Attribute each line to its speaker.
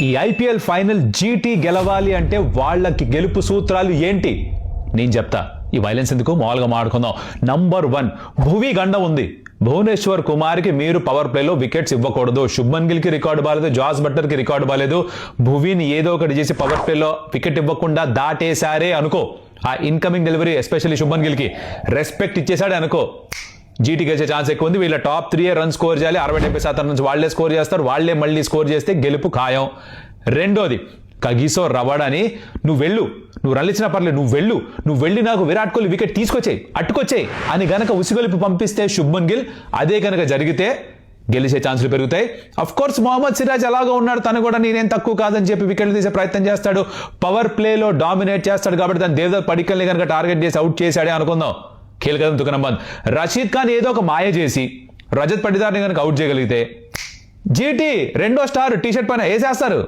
Speaker 1: ఈ IPL final GT గెలవాలి అంటే వాళ్ళకి గెలుపు సూత్రాలు ఏంటి నేను చెప్తా. ఈ వైలెన్స్ ఎందుకు మామూలుగా మాట్లాడుకుందాం. నంబర్ 1, భువి గండ ఉంది. భువనేశ్వర్ కుమార్కి మీరు పవర్ ప్లేలో వికెట్స్ ఇవ్వకూడదు. శుభ్మన్ గిల్కి రికార్డు బాలేదు, జాస్ బట్లర్కి రికార్డు బాలేదు. భువిని ఏదో ఒకటి చేసి పవర్ ప్లేలో వికెట్ ఇవ్వకుండా దాటేశారే అనుకో. ఆ ఇన్కమింగ్ డెలివరీ ఎస్పెషల్లీ శుభ్మన్ గిల్కి రెస్పెక్ట్ ఇచ్చేసాడే అనుకో, జీటీ గెలిచే ఛాన్స్ ఎక్కువ ఉంది. వీళ్ళ టాప్ 3 రన్ స్కోర్ చేయాలి. 60-70% నుంచి వాళ్లే స్కోర్ చేస్తారు. వాళ్లే మళ్ళీ స్కోర్ చేస్తే గెలుపు ఖాయం. రెండోది, కగిసో రవాడాని నువ్వు రన్ ఇచ్చినా పర్లేదు, నువ్వు వెళ్ళి నాకు విరాట్ కోహ్లీ వికెట్ తీసుకొచ్చేయి, అట్టుకొచ్చేయి అని గనక ఉసిగొలిపి పంపిస్తే శుభ్మన్ గిల్, అదే గనక జరిగితే గెలిచే ఛాన్సులు పెరుగుతాయి. అఫ్ కోర్స్ మొహమ్మద్ సిరాజ్ అలాగా ఉన్నాడు, తను కూడా నేనేం తక్కువ కాదని చెప్పి వికెట్లు తీసే ప్రయత్నం చేస్తాడు, పవర్ ప్లేలో డామినేట్ చేస్తాడు. కాబట్టి దాన్ని దేవదత్ పడికల్ని కనుక టార్గెట్ చేసి అవుట్ చేశాడే అనుకుందాం, ఖేల్కదం తుకనంబాద్. రషీద్ ఖాన్ ఏదో ఒక మాయ చేసి రజత్ పటిదార్ని కనుక అవుట్ చేయగలిగితే జీటీ రెండో స్టార్ టీ షర్ట్ పైన వేసేస్తారు.